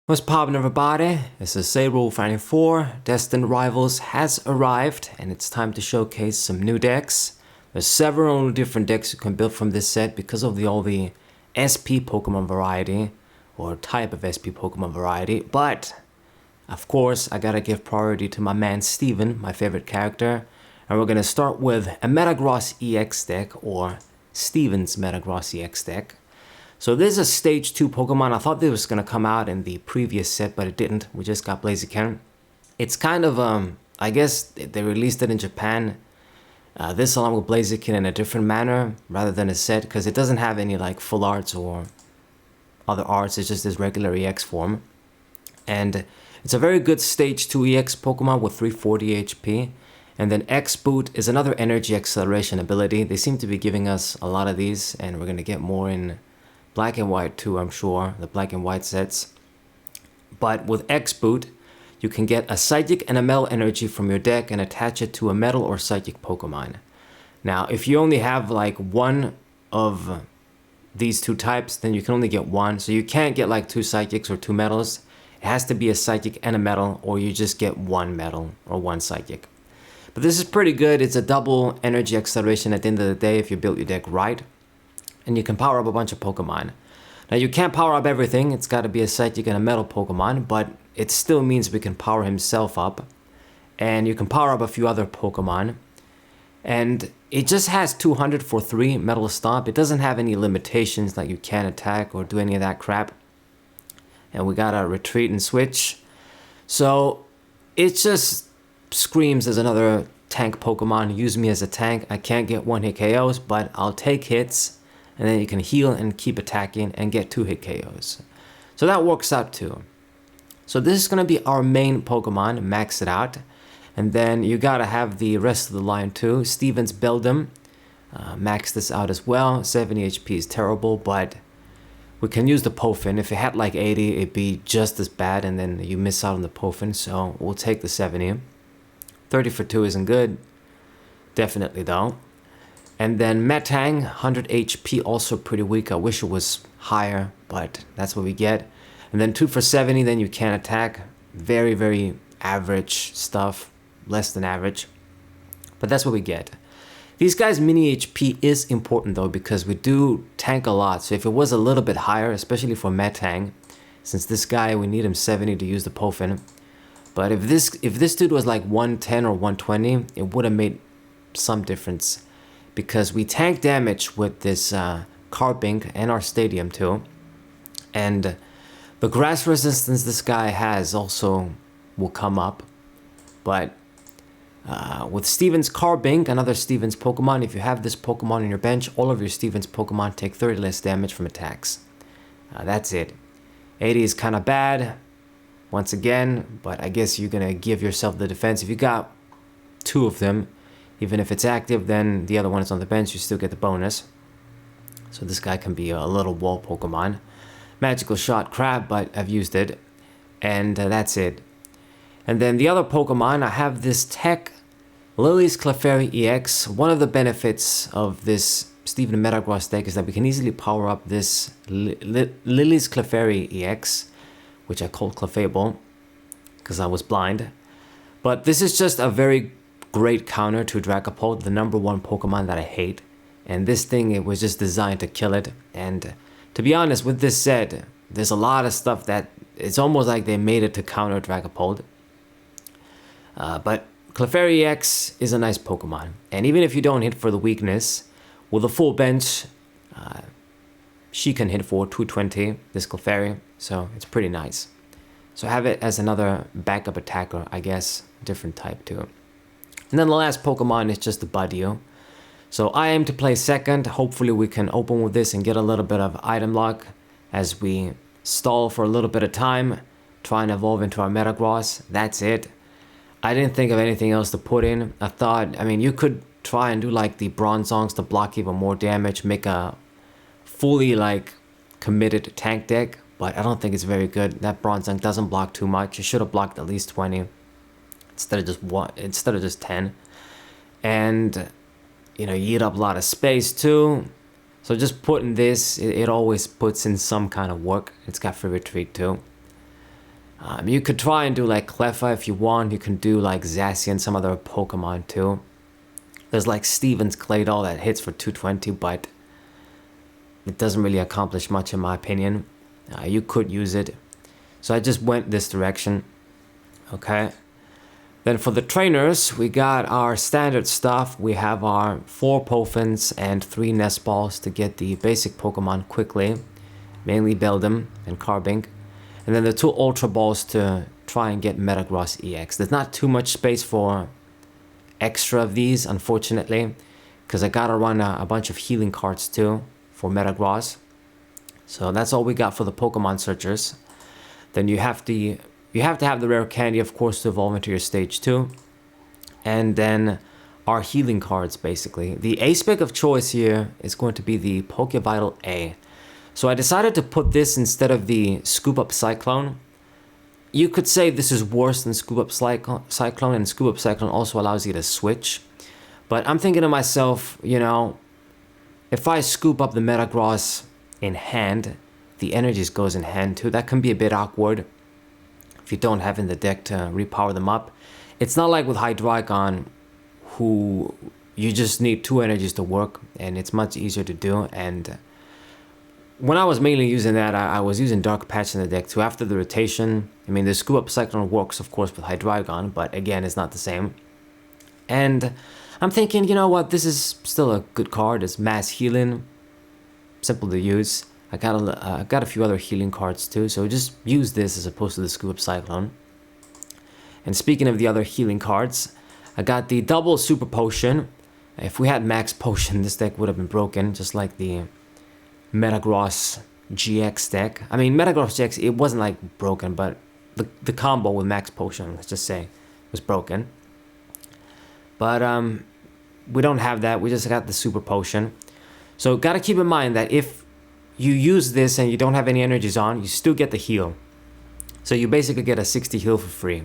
What's poppin', everybody? This is Rule 94. Destined Rivals has arrived, and it's time to showcase some new decks. There's several different decks you can build from this set because of all the SP Pokemon variety, or type of SP Pokemon variety. But, of course, I gotta give priority to my man Steven, my favorite character. And we're gonna start with a Metagross EX deck, or Steven's Metagross EX deck. So this is a stage 2 Pokemon. I thought this was going to come out in the previous set, but it didn't. We just got Blaziken. It's kind of, I guess they released it in Japan, this along with Blaziken in a different manner rather than a set, because it doesn't have any like full arts or other arts. It's just this regular EX form. And it's a very good stage 2 EX Pokemon with 340 HP. And then X-Boot is another energy acceleration ability. They seem to be giving us a lot of these, and we're going to get more in Black and White too, I'm sure, the Black and White sets. But with X-Boot, you can get a Psychic and a Metal energy from your deck and attach it to a Metal or Psychic Pokemon. Now, if you only have like one of these two types, then you can only get one. So you can't get like 2 Psychics or 2 Metals. It has to be a Psychic and a Metal, or you just get 1 Metal or 1 Psychic. But this is pretty good. It's a double energy acceleration at the end of the day if you build your deck right. And you can power up a bunch of Pokemon. Now you can't power up everything, it's got to be a Psychic and a Metal Pokemon, but it still means we can power himself up. And you can power up a few other Pokemon. And it just has 200 for 3 Metal Stomp. It doesn't have any limitations like you can't attack or do any of that crap. And we gotta retreat and switch. So it just screams as another tank Pokemon. Use me as a tank. I can't get 1-hit KOs, but I'll take hits. And then you can heal and keep attacking and get 2-hit KOs. So that works out too. So this is going to be our main Pokemon, max it out. And then you gotta have the rest of the line too. Steven's Beldum, max this out as well. 70 HP is terrible, but we can use the Pofin. If it had like 80, it'd be just as bad, and then you miss out on the Pofin, so we'll take the 70. 30 for 2 isn't good, definitely though. And then Metang, 100 HP, also pretty weak. I wish it was higher, but that's what we get. And then 2 for 70, then you can't attack. Very, very average stuff. Less than average. But that's what we get. These guys' mini HP is important though, because we do tank a lot. So if it was a little bit higher, especially for Metang, since this guy, we need him 70 to use the Pofin. But if this dude was like 110 or 120, it would have made some difference. Because we tank damage with this Carbink and our Stadium too. And the grass resistance this guy has also will come up. But with Steven's Carbink, another Steven's Pokemon, if you have this Pokemon on your bench, all of your Steven's Pokemon take 30 less damage from attacks. That's it. 80 is kind of bad, once again, but I guess you're going to give yourself the defense. If you got 2 of them, even if it's active, then the other one is on the bench, you still get the bonus. So this guy can be a little wall Pokemon. Magical Shot, crap, but I've used it. And that's it. And then the other Pokemon, I have this Tech Lily's Clefairy EX. One of the benefits of this Steven Metagross deck is that we can easily power up this Lily's Clefairy EX, which I called Clefable, because I was blind. But this is just a very great counter to Dragapult, the #1 Pokemon that I hate. And this thing, it was just designed to kill it. And to be honest, with this set, there's a lot of stuff that it's almost like they made it to counter Dragapult. But Clefairy EX is a nice Pokemon. And even if you don't hit for the weakness, with a full bench, she can hit for 220, this Clefairy. So it's pretty nice. So have it as another backup attacker, I guess. Different type too. And then the last Pokemon is just the Budew. So I aim to play second. Hopefully we can open with this and get a little bit of item luck as we stall for a little bit of time. Try and evolve into our Metagross. That's it. I didn't think of anything else to put in. I thought, I mean, you could try and do like the Bronzongs to block even more damage. Make a fully like committed tank deck. But I don't think it's very good. That Bronzong doesn't block too much. It should have blocked at least 20. Instead of just 10. And you know, you eat up a lot of space too. So just putting this, it always puts in some kind of work. It's got free retreat too. You could try and do like Cleffa if you want. You can do like Zacian and some other Pokemon too. There's like Steven's Claydol that hits for 220, but it doesn't really accomplish much in my opinion. You could use it. So I just went this direction. Okay. Then for the trainers, we got our standard stuff. We have our 4 Poffins and 3 Nest Balls to get the basic Pokemon quickly. Mainly Beldum and Carbink. And then the 2 Ultra Balls to try and get Metagross EX. There's not too much space for extra of these, unfortunately. Because I gotta run a bunch of healing cards too for Metagross. So that's all we got for the Pokemon searchers. Then you have to have the rare candy, of course, to evolve into your stage 2. And then our healing cards, basically. The A-Spec of choice here is going to be the Pokevital A. So I decided to put this instead of the Scoop Up Cyclone. You could say this is worse than Scoop Up Cyclone, and Scoop Up Cyclone also allows you to switch. But I'm thinking to myself, you know, if I scoop up the Metagross in hand, the energies goes in hand too. That can be a bit awkward if you don't have in the deck to repower them up. It's not like with Hydreigon, who you just need 2 energies to work, and it's much easier to do. And when I was mainly using that, I was using Dark Patch in the deck too. After the rotation, I mean, the Scoop Up Cyclone works, of course, with Hydreigon, but again, it's not the same. And I'm thinking, you know what, this is still a good card. It's mass healing, simple to use. I got a few other healing cards too, so just use this as opposed to the Scoop Up Cyclone. And speaking of the other healing cards, I got the double Super Potion. If we had Max Potion, this deck would have been broken, just like the Metagross GX deck. I mean, Metagross GX, it wasn't like broken, but the combo with Max Potion, let's just say, was broken. But we don't have that. We just got the Super Potion. So gotta keep in mind that if you use this and you don't have any energies on, you still get the heal. So you basically get a 60 heal for free.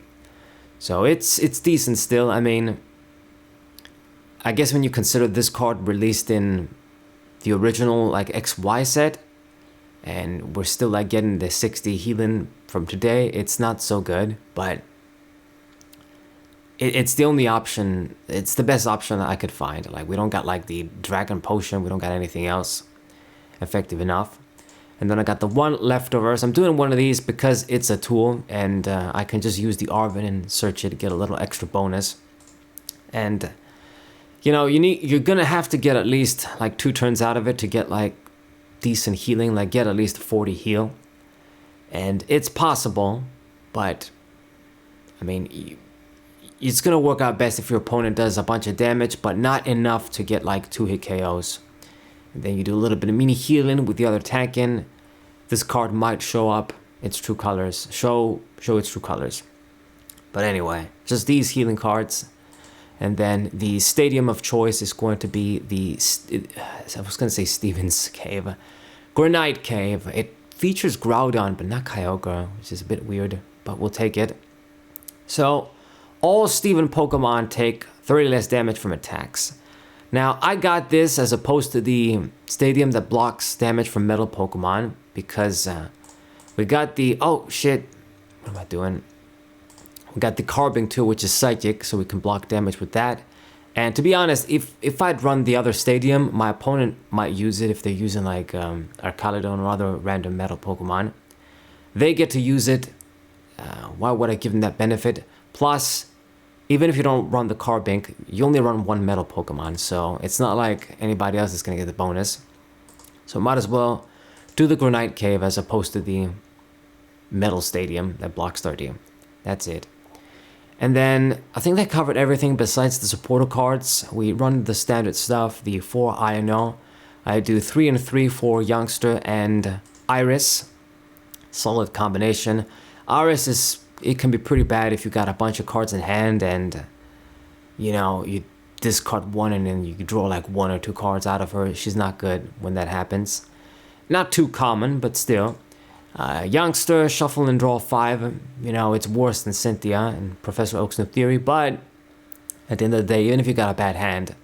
So it's decent still. I mean, I guess when you consider this card released in the original like XY set, and we're still like getting the 60 healing from today, it's not so good, but it's the only option. It's the best option that I could find. Like, we don't got like the Dragon Potion, we don't got anything else effective enough. And then I got the 1 leftovers. I'm doing one of these because it's a tool, and I can just use the Arvin and search it to get a little extra bonus. And you know, you're gonna have to get at least like 2 turns out of it to get like decent healing, like get at least 40 heal. And it's possible, but I mean, it's gonna work out best if your opponent does a bunch of damage, but not enough to get like 2-hit KOs. And then you do a little bit of mini healing with the other tanking. This card might show up its true colors, show its true colors. But anyway, just these healing cards. And then the stadium of choice is going to be the, I was going to say Steven's Cave, Granite Cave. It features Groudon, but not Kyogre, which is a bit weird, but we'll take it. So, all Steven Pokemon take 30 less damage from attacks. Now, I got this as opposed to the stadium that blocks damage from metal Pokemon, because we got the, oh shit, what am I doing? We got the Carbink too, which is Psychic, so we can block damage with that. And to be honest, if I'd run the other stadium, my opponent might use it if they're using like Arcalidon or other random metal Pokemon. They get to use it. Why would I give them that benefit? Plus, even if you don't run the Carbink, you only run 1 metal Pokemon, so it's not like anybody else is going to get the bonus. So might as well do the Granite Cave as opposed to the metal stadium that blocks 30. That's it. And then I think they covered everything besides the supporter cards. We run the standard stuff, the 4 INO. I do 3 and 3 for Youngster and Iris. Solid combination. Iris it can be pretty bad if you got a bunch of cards in hand and you know, you discard 1 and then you draw like 1 or 2 cards out of her. She's not good when that happens. Not too common, but still. Youngster, shuffle and draw 5. You know, it's worse than Cynthia and Professor Oak's New Theory, but at the end of the day, even if you got a bad hand,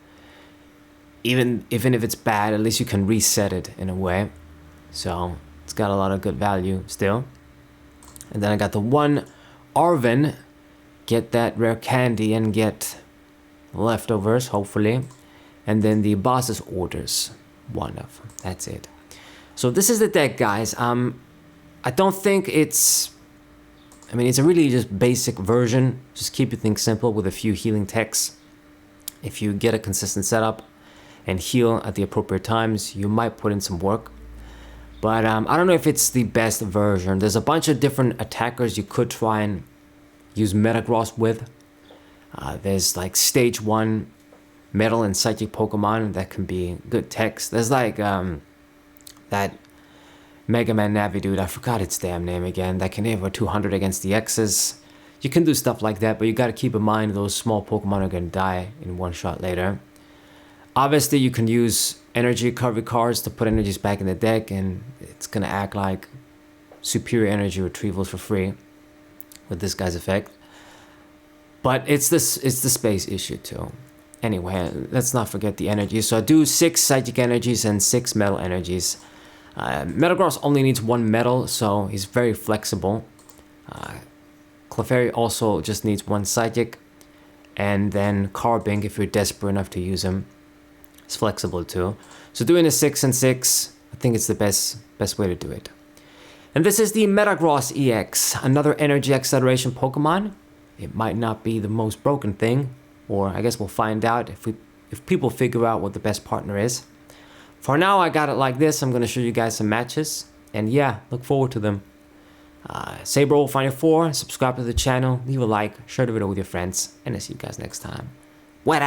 even if it's bad, at least you can reset it in a way. So it's got a lot of good value still. And then I got the 1 Arven, get that rare candy and get leftovers, hopefully. And then the boss's orders, 1 of them. That's it. So this is the deck, guys. I don't think it's... I mean, it's a really just basic version. Just keep your things simple with a few healing techs. If you get a consistent setup and heal at the appropriate times, you might put in some work. But I don't know if it's the best version. There's a bunch of different attackers you could try and use Metagross with. There's like stage 1 metal and psychic Pokemon that can be good techs. There's like that Mega Man Navi dude, I forgot its damn name again, that can hit over 200 against the X's. You can do stuff like that, but you gotta keep in mind those small Pokemon are gonna die in one shot later. Obviously, you can use energy recovery cards to put energies back in the deck, and it's gonna act like superior energy retrievals for free with this guy's effect. But it's the space issue too. Anyway, let's not forget the energy. So I do 6 psychic energies and 6 metal energies. Metagross only needs 1 metal, so he's very flexible. Clefairy also just needs 1 psychic, and then Carbink, if you're desperate enough to use him, is flexible too. So doing a 6 and 6, I think it's the best way to do it. And this is the Metagross EX, another energy acceleration Pokemon. It might not be the most broken thing, or I guess we'll find out if people figure out what the best partner is. For now, I got it like this. I'm going to show you guys some matches, and yeah, look forward to them. SaberWolf94, subscribe to the channel, leave a like, share the video with your friends, and I'll see you guys next time. What